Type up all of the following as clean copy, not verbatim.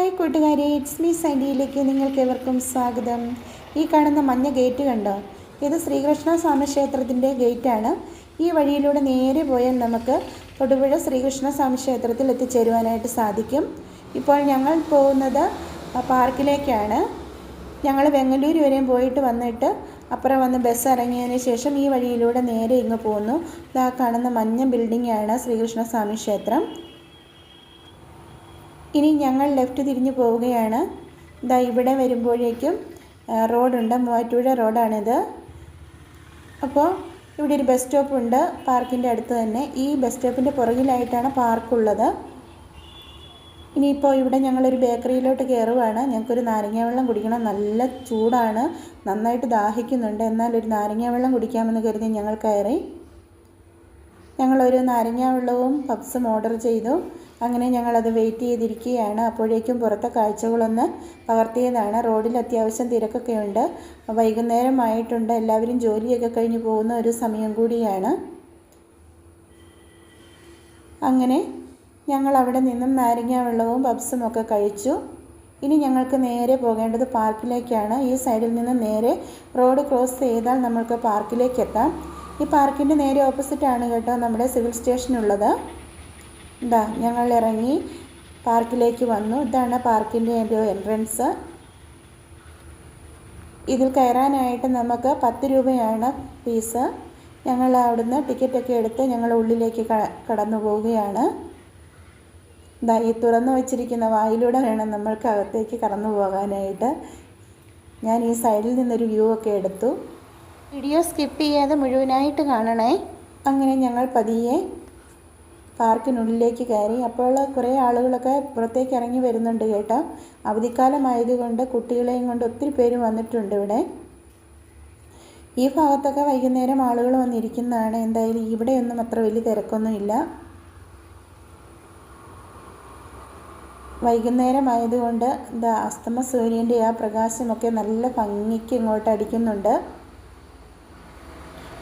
Hi കൂട്ടുകാരെ, it's me സൈഡിയിലേക്ക് നിങ്ങൾക്ക് ഏവർക്കും സ്വാഗതം. ഈ കാണുന്ന മഞ്ഞ ഗേറ്റ് കണ്ടോ? ഇത് ശ്രീകൃഷ്ണ സ്വാമി ക്ഷേത്രത്തിൻ്റെ ഗേറ്റാണ്. ഈ വഴിയിലൂടെ നേരെ പോയാൽ നമുക്ക് തൊടുപുഴ ശ്രീകൃഷ്ണ സ്വാമി ക്ഷേത്രത്തിൽ എത്തിച്ചേരുവാനായിട്ട് സാധിക്കും. ഇപ്പോൾ ഞങ്ങൾ പോകുന്നത് പാർക്കിലേക്കാണ്. ഞങ്ങൾ വെങ്ങല്ലൂർ വരെയും പോയിട്ട് വന്നിട്ട് അപ്പുറം വന്ന് ബസ് ഇറങ്ങിയതിന് ശേഷം ഈ വഴിയിലൂടെ നേരെ ഇങ്ങ് പോകുന്നു. ഇതാ കാണുന്ന മഞ്ഞ ബിൽഡിങ്ങാണ് ശ്രീകൃഷ്ണ സ്വാമി ക്ഷേത്രം. ഇനി ഞങ്ങൾ ലെഫ്റ്റ് തിരിഞ്ഞ് പോവുകയാണ്. ഇതാ ഇവിടെ വരുമ്പോഴേക്കും റോഡുണ്ട്, മൂവാറ്റുപുഴ റോഡാണിത്. അപ്പോൾ ഇവിടെ ഒരു ബസ് സ്റ്റോപ്പുണ്ട് പാർക്കിൻ്റെ അടുത്ത് തന്നെ. ഈ ബസ് സ്റ്റോപ്പിൻ്റെ പുറകിലായിട്ടാണ് പാർക്കുള്ളത്. ഇനിയിപ്പോൾ ഇവിടെ ഞങ്ങളൊരു ബേക്കറിയിലോട്ട് കയറുകയാണ്. ഞങ്ങൾക്കൊരു നാരങ്ങ വെള്ളം കുടിക്കണം, നല്ല ചൂടാണ്, നന്നായിട്ട് ദാഹിക്കുന്നുണ്ട്. എന്നാൽ ഒരു നാരങ്ങ വെള്ളം കുടിക്കാമെന്ന് കരുതി ഞങ്ങൾ കയറി. ഞങ്ങളൊരു നാരങ്ങ വെള്ളവും പപ്സും ഓർഡർ ചെയ്തു. അങ്ങനെ ഞങ്ങളത് വെയിറ്റ് ചെയ്തിരിക്കുകയാണ്. അപ്പോഴേക്കും പുറത്തെ കാഴ്ചകളൊന്ന് പകർത്തിയതാണ്. റോഡിൽ അത്യാവശ്യം തിരക്കൊക്കെ ഉണ്ട്. വൈകുന്നേരമായിട്ടുണ്ട്, എല്ലാവരും ജോലിയൊക്കെ കഴിഞ്ഞ് പോകുന്ന ഒരു സമയം കൂടിയാണ്. അങ്ങനെ ഞങ്ങൾ അവിടെ നിന്നും നാരങ്ങ വെള്ളവും പപ്സും ഒക്കെ കഴിച്ചു. ഇനി ഞങ്ങൾക്ക് നേരെ പോകേണ്ടത് പാർക്കിലേക്കാണ്. ഈ സൈഡിൽ നിന്ന് നേരെ റോഡ് ക്രോസ് ചെയ്താൽ നമ്മൾക്ക് പാർക്കിലേക്ക് എത്താം. ഈ പാർക്കിൻ്റെ നേരെ ഓപ്പോസിറ്റാണ് കേട്ടോ നമ്മുടെ സിവിൽ സ്റ്റേഷനുള്ളത്. ഇതാ ഞങ്ങൾ ഇറങ്ങി പാർക്കിലേക്ക് വന്നു. ഇതാണ് പാർക്കിൻ്റെ ഒരു എൻട്രൻസ്. ഇതിൽ കയറാനായിട്ട് നമുക്ക് 10 രൂപയാണ് ഫീസ്. ഞങ്ങൾ അവിടുന്ന് ടിക്കറ്റൊക്കെ എടുത്ത് ഞങ്ങൾ ഉള്ളിലേക്ക് കടന്നു പോവുകയാണ്. ഇതാ ഈ തുറന്നു വച്ചിരിക്കുന്ന വായിലൂടെ വേണം നമ്മൾക്ക് അകത്തേക്ക് കടന്നു പോകാനായിട്ട്. ഞാൻ ഈ സൈഡിൽ നിന്നൊരു വ്യൂ ഒക്കെ എടുത്തു. വീഡിയോ സ്കിപ്പ് ചെയ്യാതെ മുഴുവനായിട്ട് കാണണേ. അങ്ങനെ ഞങ്ങൾ പതിയെ പാർക്കിനുള്ളിലേക്ക് കയറി. അപ്പോൾ കുറേ ആളുകളൊക്കെ പുറത്തേക്ക് ഇറങ്ങി വരുന്നുണ്ട് കേട്ടോ. അവധിക്കാലമായതുകൊണ്ട് കുട്ടികളെയും കൊണ്ട് ഒത്തിരി പേര് വന്നിട്ടുണ്ട് ഇവിടെ. ഈ ഭാഗത്തൊക്കെ വൈകുന്നേരം ആളുകൾ വന്നിരിക്കുന്നതാണ്. എന്തായാലും ഇവിടെയൊന്നും അത്ര വലിയ തിരക്കൊന്നുമില്ല. വൈകുന്നേരമായതുകൊണ്ട് എന്താ അസ്തമ സൂര്യൻ്റെ ആ പ്രകാശമൊക്കെ നല്ല ഭംഗിക്ക് ഇങ്ങോട്ട് അടിക്കുന്നുണ്ട്.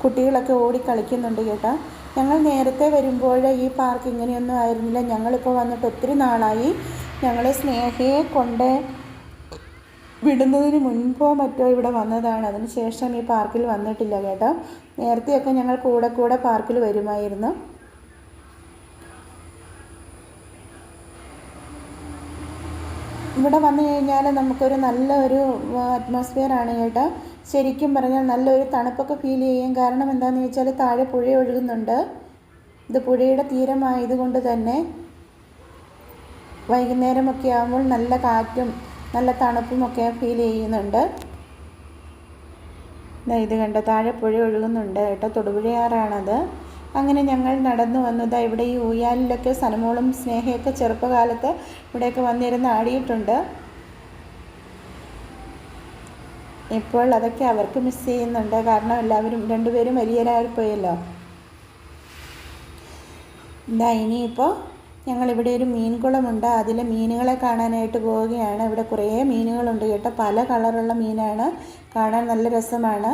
കുട്ടികളൊക്കെ ഓടിക്കളിക്കുന്നുണ്ട് കേട്ടോ. ഞങ്ങൾ നേരത്തെ വരുമ്പോൾ ഈ പാർക്ക് ഇങ്ങനെയൊന്നും ആയിരുന്നില്ല. ഞങ്ങളിപ്പോൾ വന്നിട്ട് ഒത്തിരി നാളായി. ഞങ്ങളെ സ്നേഹയെ കൊണ്ട് വിടുന്നതിന് മുൻപോ മറ്റോ ഇവിടെ വന്നതാണ്. അതിന് ശേഷം ഈ പാർക്കിൽ വന്നിട്ടില്ല കേട്ടോ. നേരത്തെയൊക്കെ ഞങ്ങൾ കൂടെ പാർക്കിൽ വരുമായിരുന്നു. ഇവിടെ വന്നു കഴിഞ്ഞാൽ നമുക്കൊരു നല്ലൊരു അറ്റ്മോസ്ഫിയറാണ് കേട്ടോ. ശരിക്കും പറഞ്ഞാൽ നല്ലൊരു തണുപ്പൊക്കെ ഫീൽ ചെയ്യും. കാരണം എന്താണെന്ന് വെച്ചാൽ താഴെ പുഴ ഒഴുകുന്നുണ്ട്. ഇത് പുഴയുടെ തീരമായതുകൊണ്ട് തന്നെ വൈകുന്നേരമൊക്കെ ആകുമ്പോൾ നല്ല കാറ്റും നല്ല തണുപ്പും ഒക്കെ ഫീൽ ചെയ്യുന്നുണ്ട്. ഇത് കണ്ടോ, താഴെ പുഴ ഒഴുകുന്നുണ്ട് കേട്ടോ. തൊടുപുഴയാറാണത്. അങ്ങനെ ഞങ്ങൾ നടന്നു വന്നത്. ഇവിടെ ഈ ഊയാലിലൊക്കെ സനമോളും സ്നേഹയൊക്കെ ചെറുപ്പകാലത്ത് ഇവിടെയൊക്കെ വന്നിരുന്ന് ആടിയിട്ടുണ്ട്. ഇപ്പോൾ അതൊക്കെ അവർക്ക് മിസ് ചെയ്യുന്നുണ്ട്. കാരണം എല്ലാവരും രണ്ടുപേരും വലിയവരായിപ്പോയല്ലോ. എന്താ ഇനിയിപ്പോൾ ഞങ്ങളിവിടെ ഒരു മീൻകുളമുണ്ട്. അതിലെ മീനുകളെ കാണാനായിട്ട് പോവുകയാണ്. ഇവിടെ കുറേ മീനുകളുണ്ട് കേട്ടോ. പല കളറുള്ള മീനാണ്, കാണാൻ നല്ല രസമാണ്.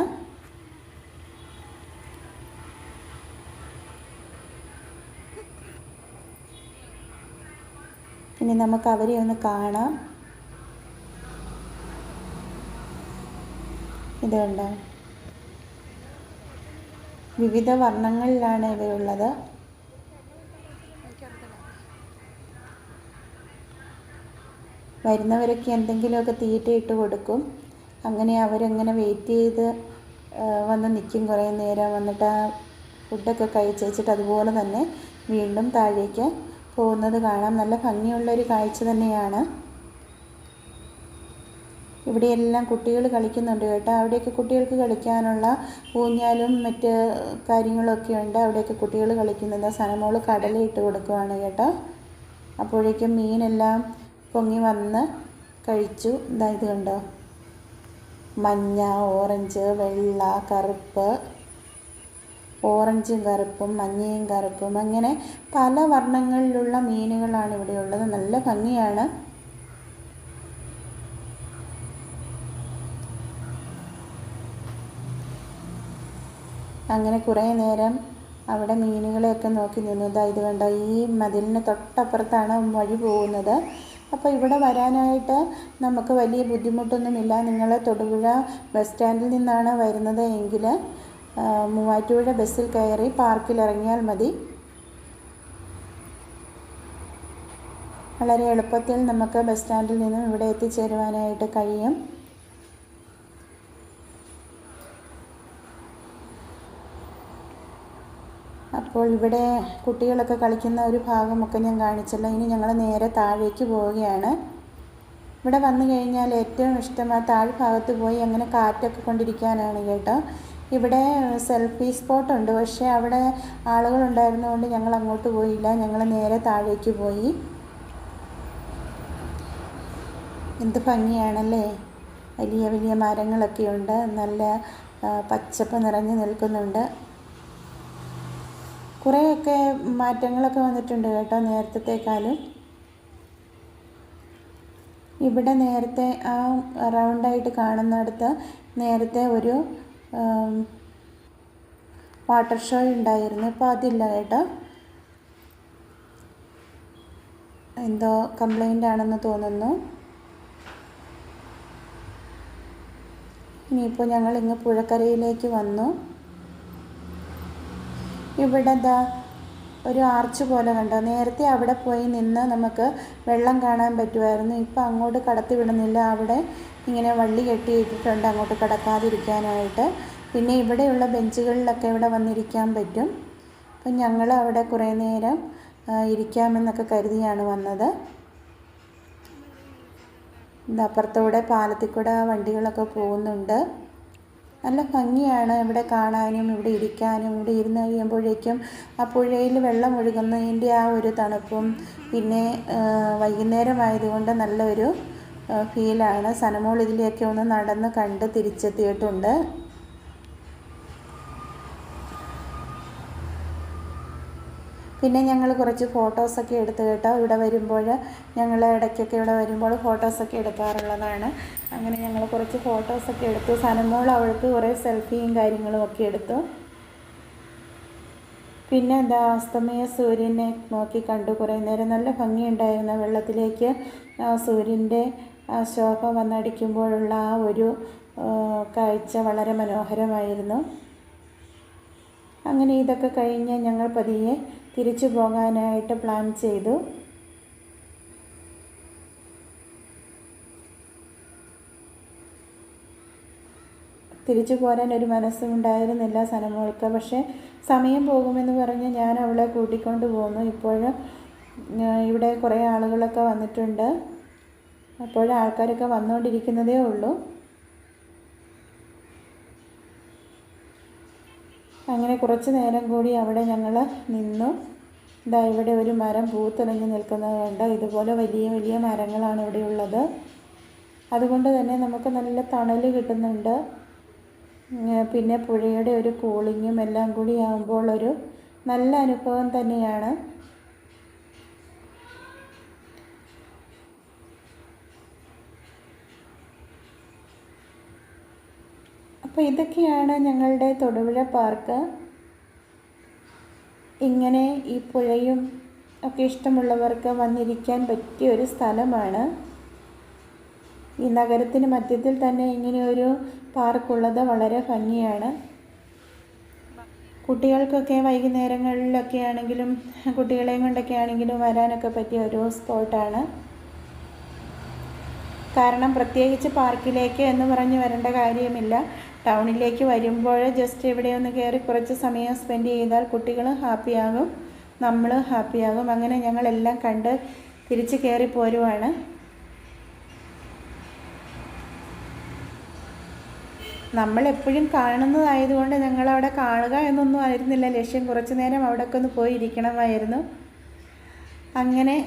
ഇനി നമുക്ക് അവരെ ഒന്ന് കാണാം. ഇത് കണ്ടോ, വിവിധ വർണ്ണങ്ങളിലാണ് ഇവയുള്ളത്. വരുന്നവരൊക്കെ എന്തെങ്കിലുമൊക്കെ തീറ്റ ഇട്ട് കൊടുക്കും. അങ്ങനെ അവരങ്ങനെ വെയിറ്റ് ചെയ്ത് വന്ന് നിൽക്കും കുറേ നേരം. വന്നിട്ട് ആ ഫുഡൊക്കെ കഴിച്ചിട്ട് അതുപോലെ തന്നെ വീണ്ടും താഴേക്ക് പോകുന്നത് കാണാം. നല്ല ഭംഗിയുള്ളൊരു കാഴ്ച തന്നെയാണ്. ഇവിടെയെല്ലാം കുട്ടികൾ കളിക്കുന്നുണ്ട് കേട്ടോ. അവിടെയൊക്കെ കുട്ടികൾക്ക് കളിക്കാനുള്ള ഊഞ്ഞാലും മറ്റ് കാര്യങ്ങളൊക്കെ ഉണ്ട്. അവിടെയൊക്കെ കുട്ടികൾ കളിക്കുന്നത്. സനമോള് കടലയിട്ട് കൊടുക്കുവാണ് കേട്ടോ. അപ്പോഴേക്കും മീനെല്ലാം പൊങ്ങി വന്ന് കഴിച്ചു. ഇത് കണ്ടോ, മഞ്ഞ, ഓറഞ്ച്, വെള്ള, കറുപ്പ്, ഓറഞ്ചും കറുപ്പും മഞ്ഞയും കറുപ്പും, അങ്ങനെ പല വർണ്ണങ്ങളിലുള്ള മീനുകളാണ് ഇവിടെ ഉള്ളത്. നല്ല ഭംഗിയാണ്. അങ്ങനെ കുറേ നേരം അവിടെ മീനുകളെയൊക്കെ നോക്കി നിന്നത്. ഇത് കണ്ടോ, ഈ മതിലിന് തൊട്ടപ്പുറത്താണ് വഴി പോകുന്നത്. അപ്പോൾ ഇവിടെ വരാനായിട്ട് നമുക്ക് വലിയ ബുദ്ധിമുട്ടൊന്നുമില്ല. നിങ്ങൾ തൊടുപുഴ ബസ് സ്റ്റാൻഡിൽ നിന്നാണ് വരുന്നത് എങ്കിൽ മൂവാറ്റുപുഴ ബസ്സിൽ കയറി പാർക്കിൽ ഇറങ്ങിയാൽ മതി. വളരെ എളുപ്പത്തിൽ നമുക്ക് ബസ് സ്റ്റാൻഡിൽ നിന്നും ഇവിടെ എത്തിച്ചേരുവാനായിട്ട് കഴിയും. അപ്പോൾ ഇവിടെ കുട്ടികളൊക്കെ കളിക്കുന്ന ഒരു ഭാഗമൊക്കെ ഞാൻ കാണിച്ചല്ലോ. ഇനി ഞങ്ങൾ നേരെ താഴേക്ക് പോവുകയാണ്. ഇവിടെ വന്നു കഴിഞ്ഞാൽ ഏറ്റവും ഇഷ്ടം ആ താഴ്ഭാഗത്ത് പോയി അങ്ങനെ കാറ്റൊക്കെ കൊണ്ടിരിക്കാനാണ് കേട്ടോ. ഇവിടെ സെൽഫി സ്പോട്ടുണ്ട്, പക്ഷേ അവിടെ ആളുകളുണ്ടായിരുന്നതുകൊണ്ട് ഞങ്ങൾ അങ്ങോട്ട് പോയില്ല. ഞങ്ങൾ നേരെ താഴേക്ക് പോയി. എന്ത് ഭംഗിയാണല്ലേ, വലിയ വലിയ മരങ്ങളൊക്കെ ഉണ്ട്, നല്ല പച്ചപ്പ് നിറഞ്ഞു നിൽക്കുന്നുണ്ട്. കുറേയൊക്കെ മാറ്റങ്ങളൊക്കെ വന്നിട്ടുണ്ട് കേട്ടോ നേരത്തേക്കാളും. ഇവിടെ നേരത്തെ ആ റൗണ്ടായിട്ട് കാണുന്നിടത്ത് നേരത്തെ ഒരു വാട്ടർ ഷോ ഉണ്ടായിരുന്നു. ഇപ്പോൾ അതില്ല കേട്ടോ, എന്തോ കംപ്ലൈൻ്റ് ആണെന്ന് തോന്നുന്നു. ഇനിയിപ്പോൾ ഞങ്ങൾ ഇങ്ങ് പുഴക്കരയിലേക്ക് വന്നു. ഇവിടെ ഒരു ആർച്ച് പോലെ കണ്ടോ. നേരത്തെ അവിടെ പോയി നിന്ന് നമുക്ക് വെള്ളം കാണാൻ പറ്റുമായിരുന്നു. ഇപ്പം അങ്ങോട്ട് കടത്തി വിടുന്നില്ല. അവിടെ ഇങ്ങനെ വള്ളി കെട്ടിയിട്ടിട്ടുണ്ട് അങ്ങോട്ട് കടക്കാതിരിക്കാനായിട്ട്. പിന്നെ ഇവിടെയുള്ള ബെഞ്ചുകളിലൊക്കെ ഇവിടെ വന്നിരിക്കാൻ പറ്റും. അപ്പം ഞങ്ങൾ അവിടെ കുറേ നേരം ഇരിക്കാമെന്നൊക്കെ കരുതിയാണ് വന്നത്. അപ്പുറത്തൂടെ പാലത്തിൽ കൂടെ വണ്ടികളൊക്കെ പോകുന്നുണ്ട്. നല്ല ഭംഗിയാണ് ഇവിടെ കാണാനും ഇവിടെ ഇരിക്കാനും. ഇവിടെ ഇരുന്ന് കഴിയുമ്പോഴേക്കും ആ പുഴയിൽ വെള്ളം ഒഴുകുന്നതിൻ്റെ ആ ഒരു തണുപ്പും പിന്നെ വൈകുന്നേരമായതുകൊണ്ട് നല്ലൊരു ഫീലാണ്. സനമോൾ ഇതിലേക്ക് ഒന്ന് നടന്ന് കണ്ട് തിരിച്ചെത്തിയിട്ടുണ്ട്. പിന്നെ ഞങ്ങൾ കുറച്ച് ഫോട്ടോസൊക്കെ എടുത്ത് കേട്ടോ. ഇവിടെ വരുമ്പോൾ ഞങ്ങൾ ഇടയ്ക്കൊക്കെ ഇവിടെ വരുമ്പോൾ ഫോട്ടോസൊക്കെ എടുക്കാറുള്ളതാണ്. അങ്ങനെ ഞങ്ങൾ കുറച്ച് ഫോട്ടോസൊക്കെ എടുത്തു. സനമോൾ അവൾക്ക് കുറേ സെൽഫിയും കാര്യങ്ങളും ഒക്കെ എടുത്തു. പിന്നെ അസ്തമയ സൂര്യനെ നോക്കി കണ്ടു കുറേ നേരം. നല്ല ഭംഗിയുണ്ടായിരുന്നു. വെള്ളത്തിലേക്ക് സൂര്യൻ്റെ ശോഭ വന്നടിക്കുമ്പോഴുള്ള ആ ഒരു കാഴ്ച വളരെ മനോഹരമായിരുന്നു. അങ്ങനെ ഇതൊക്കെ കഴിഞ്ഞ് ഞങ്ങൾ പതിയെ തിരിച്ചു പോകാനായിട്ട് പ്ലാൻ ചെയ്തു. തിരിച്ചു പോരാൻ ഒരു മനസ്സും ഉണ്ടായിരുന്നില്ല സനമോൾക്ക്. പക്ഷേ സമയം പോകുമെന്ന് പറഞ്ഞ് ഞാൻ അവളെ കൂട്ടിക്കൊണ്ട് പോന്നു. ഇപ്പോൾ ഇവിടെ കുറേ ആളുകളൊക്കെ വന്നിട്ടുണ്ട്. അപ്പോൾ ആൾക്കാരൊക്കെ വന്നുകൊണ്ടിരിക്കുന്നതേ ഉള്ളൂ. അങ്ങനെ കുറച്ച് നേരം കൂടി അവിടെ ഞങ്ങൾ നിന്നു. ഇവിടെ ഒരു മരം പൂത്തിളങ്ങി നിൽക്കുന്നത് കണ്ട്. ഇതുപോലെ വലിയ വലിയ മരങ്ങളാണ് ഇവിടെ ഉള്ളത്. അതുകൊണ്ട് തന്നെ നമുക്ക് നല്ല തണൽ കിട്ടുന്നുണ്ട്. പിന്നെ പുഴയുടെ ഒരു കൂളിങ്ങും എല്ലാം കൂടി ആകുമ്പോൾ ഒരു നല്ല അനുഭവം തന്നെയാണ്. അപ്പോൾ ഇതൊക്കെയാണ് ഞങ്ങളുടെ തൊടുപുഴ പാർക്ക്. ഇങ്ങനെ ഈ പുഴയും ഒക്കെ ഇഷ്ടമുള്ളവർക്ക് വന്നിരിക്കാൻ പറ്റിയ ഒരു സ്ഥലമാണ്. ഈ നഗരത്തിന് മധ്യത്തിൽ തന്നെ ഇങ്ങനെ ഒരു പാർക്കുള്ളത് വളരെ ഭംഗിയാണ്. കുട്ടികൾക്കൊക്കെ വൈകുന്നേരങ്ങളിലൊക്കെ ആണെങ്കിലും കുട്ടികളെയും കൊണ്ടൊക്കെ ആണെങ്കിലും വരാനൊക്കെ പറ്റിയ ഒരു സ്പോട്ടാണ്. കാരണം പ്രത്യേകിച്ച് പാർക്കിലേക്ക് എന്ന് പറഞ്ഞ് വരേണ്ട കാര്യമില്ല. ടൗണിലേക്ക് വരുമ്പോൾ ജസ്റ്റ് ഇവിടെ ഒന്ന് കയറി കുറച്ച് സമയം സ്പെൻഡ് ചെയ്താൽ കുട്ടികൾ ഹാപ്പിയാകും, നമ്മൾ ഹാപ്പിയാകും. അങ്ങനെ ഞങ്ങളെല്ലാം കണ്ട് തിരിച്ച് കയറി പോരുവാണ്. നമ്മളെപ്പോഴും കാണുന്നതായതുകൊണ്ട് ഞങ്ങളവിടെ കാണുക എന്നൊന്നും ആയിരുന്നില്ല ലക്ഷ്യം. കുറച്ച് നേരം അവിടെയൊക്കെ ഒന്ന് പോയി ഇരിക്കണമായിരുന്നു. അങ്ങനെ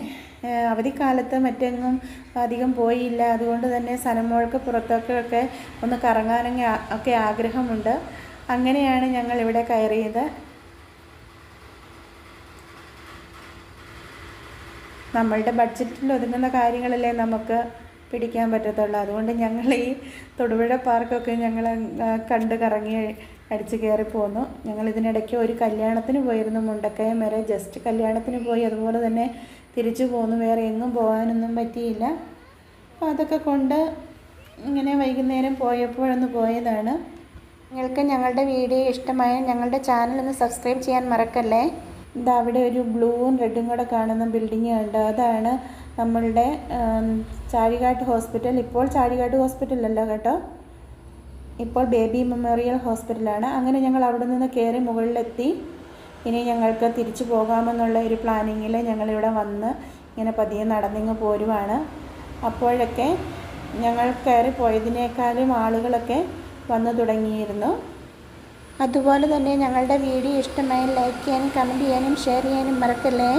അവധിക്കാലത്ത് മറ്റെങ്ങും അധികം പോയില്ല. അതുകൊണ്ട് തന്നെ സനമോൾക്ക് പുറത്തൊക്കെ ഒന്ന് കറങ്ങാനൊക്കെ ആഗ്രഹമുണ്ട്. അങ്ങനെയാണ് ഞങ്ങളിവിടെ കയറിയത്. നമ്മളുടെ ബഡ്ജറ്റിൽ ഒതുങ്ങുന്ന കാര്യങ്ങളല്ലേ നമുക്ക് പിടിക്കാൻ പറ്റത്തുള്ളൂ. അതുകൊണ്ട് ഞങ്ങൾ ഈ തൊടുപുഴ പാർക്കൊക്കെ ഞങ്ങൾ കണ്ട് കറങ്ങി അടിച്ച് കയറി പോന്നു. ഞങ്ങൾ ഇതിനിടയ്ക്ക് ഒരു കല്യാണത്തിന് പോയിരുന്നു, മുണ്ടക്കയം വരെ ജസ്റ്റ് കല്യാണത്തിന് പോയി. അതുപോലെ തന്നെ തിരിച്ചു പോന്നു. വേറെ എങ്ങും പോകാനൊന്നും പറ്റിയില്ല. അപ്പോൾ അതൊക്കെ കൊണ്ട് ഇങ്ങനെ വൈകുന്നേരം പോയപ്പോഴൊന്ന് പോയതാണ്. നിങ്ങൾക്ക് ഞങ്ങളുടെ വീഡിയോ ഇഷ്ടമായാൽ ഞങ്ങളുടെ ചാനൽ ഒന്ന് സബ്സ്ക്രൈബ് ചെയ്യാൻ മറക്കല്ലേ. ഇതാ അവിടെ ഒരു ബ്ലൂവും റെഡും കൂടെ കാണുന്ന ബിൽഡിംഗ് ഉണ്ട്. അതാണ് നമ്മളുടെ ചാഴികാട്ട് ഹോസ്പിറ്റൽ. ഇപ്പോൾ ചാഴികാട്ട് ഹോസ്പിറ്റലല്ല കേട്ടോ, ഇപ്പോൾ ബേബി മെമ്മോറിയൽ ഹോസ്പിറ്റലാണ്. അങ്ങനെ ഞങ്ങൾ അവിടെ നിന്ന് കയറി മുകളിലെത്തി. ഇനി ഞങ്ങൾക്ക് തിരിച്ചു പോകാമെന്നുള്ള ഒരു പ്ലാനിങ്ങിൽ ഞങ്ങളിവിടെ വന്ന് ഇങ്ങനെ പതിയെ നടന്നിങ്ങ് പോരുവാണ്. അപ്പോഴൊക്കെ ഞങ്ങൾ കയറി പോയതിനേക്കാളും ആളുകളൊക്കെ വന്നു തുടങ്ങിയിരുന്നു. അതുപോലെ തന്നെ ഞങ്ങളുടെ വീഡിയോ ഇഷ്ടമായി ലൈക്ക് ചെയ്യാനും കമൻറ്റ് ചെയ്യാനും ഷെയർ ചെയ്യാനും മറക്കല്ലേ.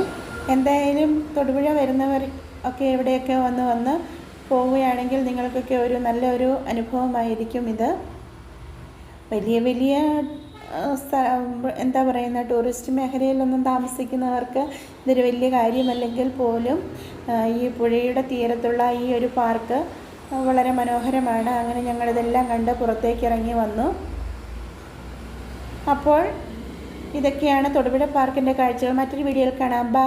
എന്തായാലും തൊടുപുഴ വരുന്നവർ ഒക്കെ എവിടെയൊക്കെ വന്ന് പോവുകയാണെങ്കിൽ നിങ്ങൾക്കൊക്കെ ഒരു നല്ലൊരു അനുഭവമായിരിക്കും ഇത്. വലിയ എന്താ പറയുന്ന ടൂറിസ്റ്റ് മേഖലയിലൊന്നും താമസിക്കുന്നവർക്ക് ഇതൊരു വലിയ കാര്യമല്ലെങ്കിൽ പോലും ഈ പുഴയുടെ തീരത്തുള്ള ഈ ഒരു പാർക്ക് വളരെ മനോഹരമാണ്. അങ്ങനെ ഞങ്ങളിതെല്ലാം കണ്ട് പുറത്തേക്ക് ഇറങ്ങി വന്നു. അപ്പോൾ ഇതൊക്കെയാണ് തൊടുപുഴ പാർക്കിൻ്റെ കാഴ്ചകൾ. മറ്റൊരു വീഡിയോയിൽ കാണാം. ബൈ.